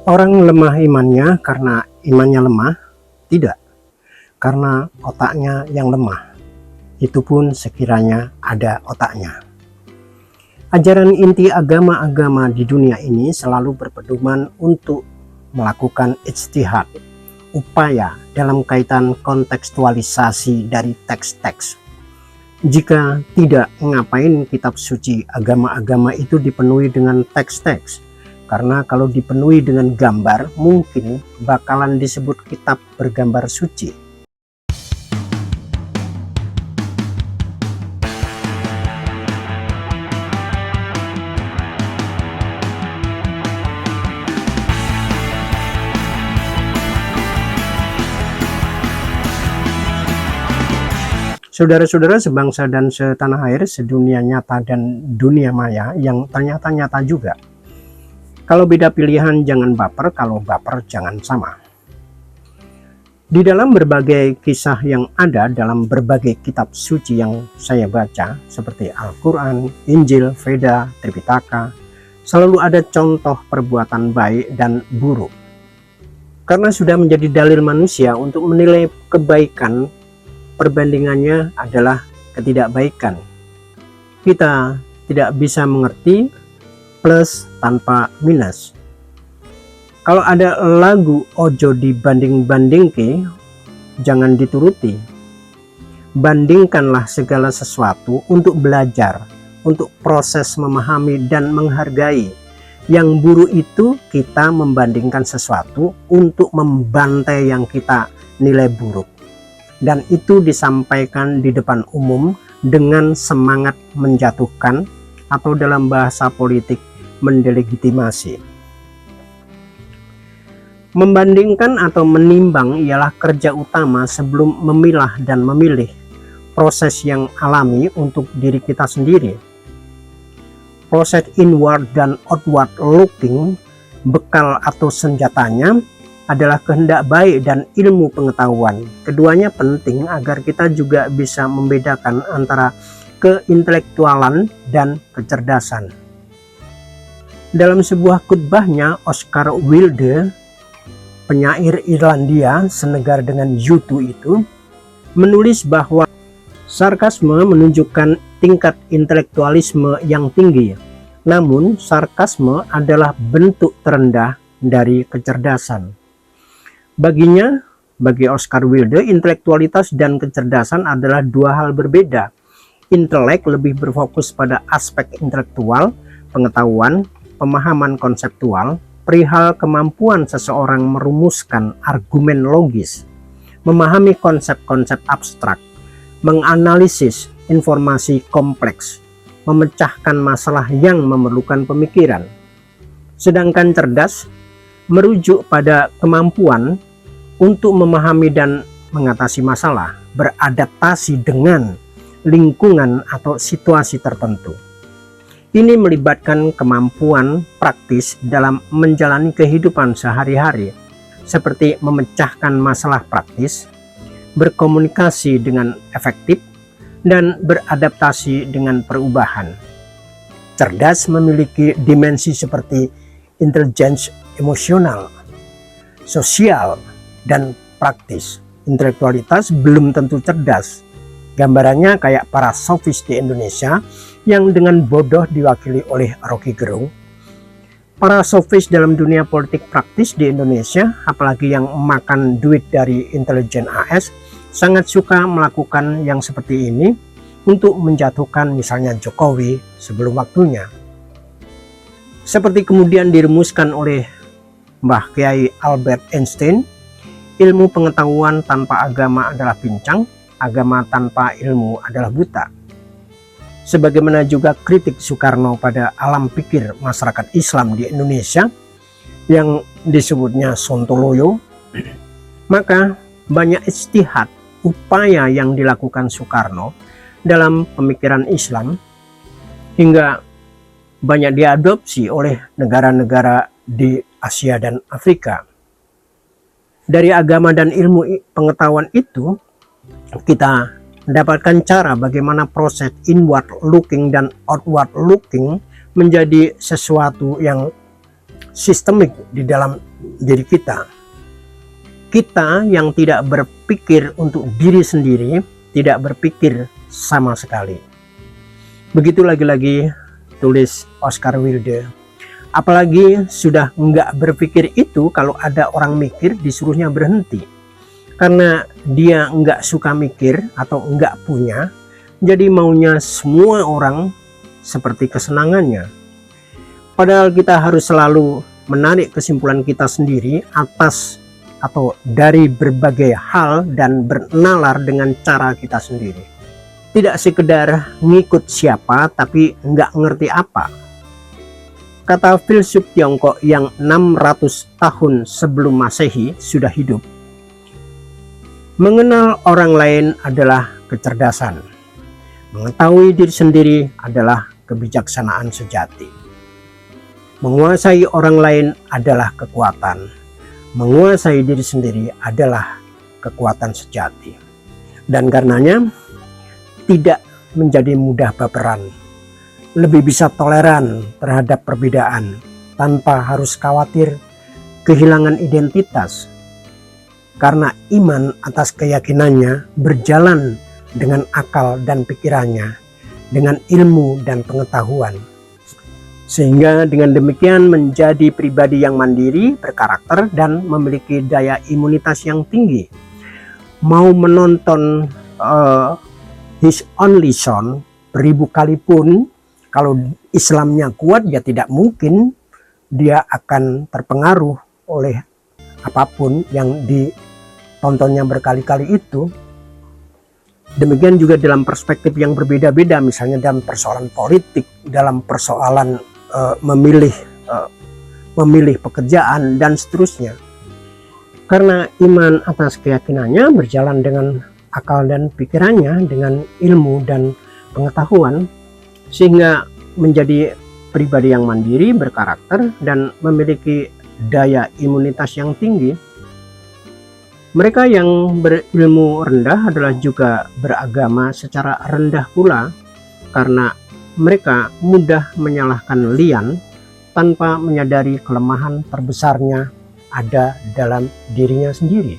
Orang lemah imannya karena imannya lemah? Tidak, karena otaknya yang lemah. Itu pun sekiranya ada otaknya. Ajaran inti agama-agama di dunia ini selalu berpedoman untuk melakukan ijtihad, upaya dalam kaitan kontekstualisasi dari teks-teks. Jika tidak, ngapain kitab suci agama-agama itu dipenuhi dengan teks-teks? Karena kalau dipenuhi dengan gambar, mungkin bakalan disebut kitab bergambar suci. Saudara-saudara sebangsa dan setanah air, sedunia nyata dan dunia maya yang ternyata nyata juga. Kalau beda pilihan jangan baper, kalau baper jangan sama. Di dalam berbagai kisah yang ada dalam berbagai kitab suci yang saya baca, seperti Al-Quran, Injil, Veda, Tripitaka, selalu ada contoh perbuatan baik dan buruk. Karena sudah menjadi dalil manusia untuk menilai kebaikan, perbandingannya adalah ketidakbaikan. Kita tidak bisa mengerti plus tanpa minus. Kalau ada lagu ojo dibanding-bandingke, jangan dituruti. Bandingkanlah segala sesuatu untuk belajar, untuk proses memahami dan menghargai. Yang buruk itu kita membandingkan sesuatu untuk membantai yang kita nilai buruk. Dan itu disampaikan di depan umum dengan semangat menjatuhkan, atau dalam bahasa politik mendelegitimasi. Membandingkan atau menimbang ialah kerja utama sebelum memilah dan memilih, proses yang alami untuk diri kita sendiri. Proses inward dan outward looking, bekal atau senjatanya adalah kehendak baik dan ilmu pengetahuan. Keduanya penting agar kita juga bisa membedakan antara keintelektualan dan kecerdasan. Dalam sebuah khutbahnya, Oscar Wilde, penyair Irlandia senegar dengan U2 itu, menulis bahwa sarkasme menunjukkan tingkat intelektualisme yang tinggi. Namun, sarkasme adalah bentuk terendah dari kecerdasan. Baginya, bagi Oscar Wilde, intelektualitas dan kecerdasan adalah dua hal berbeda. Intelek lebih berfokus pada aspek intelektual, pengetahuan, pemahaman konseptual, perihal kemampuan seseorang merumuskan argumen logis, memahami konsep-konsep abstrak, menganalisis informasi kompleks, memecahkan masalah yang memerlukan pemikiran. Sedangkan cerdas merujuk pada kemampuan untuk memahami dan mengatasi masalah, beradaptasi dengan lingkungan atau situasi tertentu. Ini melibatkan kemampuan praktis dalam menjalani kehidupan sehari-hari, seperti memecahkan masalah praktis, berkomunikasi dengan efektif, dan beradaptasi dengan perubahan. Cerdas memiliki dimensi seperti intelijensi emosional, sosial, dan praktis. Intelektualitas belum tentu cerdas. Gambarannya kayak para sofis di Indonesia yang dengan bodoh diwakili oleh Rocky Gerung. Para sofis dalam dunia politik praktis di Indonesia, apalagi yang makan duit dari intelijen AS, sangat suka melakukan yang seperti ini untuk menjatuhkan misalnya Jokowi sebelum waktunya. Seperti kemudian dirumuskan oleh Mbah Kiai Albert Einstein, ilmu pengetahuan tanpa agama adalah pincang, agama tanpa ilmu adalah buta. Sebagaimana juga kritik Soekarno pada alam pikir masyarakat Islam di Indonesia yang disebutnya Sontoloyo, maka banyak ijtihad upaya yang dilakukan Soekarno dalam pemikiran Islam hingga banyak diadopsi oleh negara-negara di Asia dan Afrika. Dari agama dan ilmu pengetahuan itu, kita mendapatkan cara bagaimana proses inward looking dan outward looking menjadi sesuatu yang sistemik di dalam diri kita. Kita yang tidak berpikir untuk diri sendiri, tidak berpikir sama sekali. Begitu lagi-lagi tulis Oscar Wilde. Apalagi sudah nggak berpikir itu, kalau ada orang mikir disuruhnya berhenti. Karena dia nggak suka mikir atau nggak punya, jadi maunya semua orang seperti kesenangannya. Padahal kita harus selalu menarik kesimpulan kita sendiri atas atau dari berbagai hal dan bernalar dengan cara kita sendiri. Tidak sekedar ngikut siapa tapi nggak ngerti apa. Kata filsuf Tiongkok yang 600 tahun sebelum Masehi sudah hidup, mengenal orang lain adalah kecerdasan, mengetahui diri sendiri adalah kebijaksanaan sejati. Menguasai orang lain adalah kekuatan, menguasai diri sendiri adalah kekuatan sejati. Dan karenanya tidak menjadi mudah baperan, lebih bisa toleran terhadap perbedaan tanpa harus khawatir kehilangan identitas. Karena iman atas keyakinannya berjalan dengan akal dan pikirannya, dengan ilmu dan pengetahuan. Sehingga dengan demikian menjadi pribadi yang mandiri, berkarakter, dan memiliki daya imunitas yang tinggi. Mau menonton His Only Son beribu kali pun, kalau Islamnya kuat ya tidak mungkin dia akan terpengaruh oleh apapun yang ditontonnya berkali-kali itu. Demikian juga dalam perspektif yang berbeda-beda, misalnya dalam persoalan politik, dalam persoalan memilih pekerjaan dan seterusnya. Karena iman atas keyakinannya berjalan dengan akal dan pikirannya, dengan ilmu dan pengetahuan, sehingga menjadi pribadi yang mandiri, berkarakter, dan memiliki daya imunitas yang tinggi. Mereka yang berilmu rendah adalah juga beragama secara rendah pula, karena mereka mudah menyalahkan lian tanpa menyadari kelemahan terbesarnya ada dalam dirinya sendiri.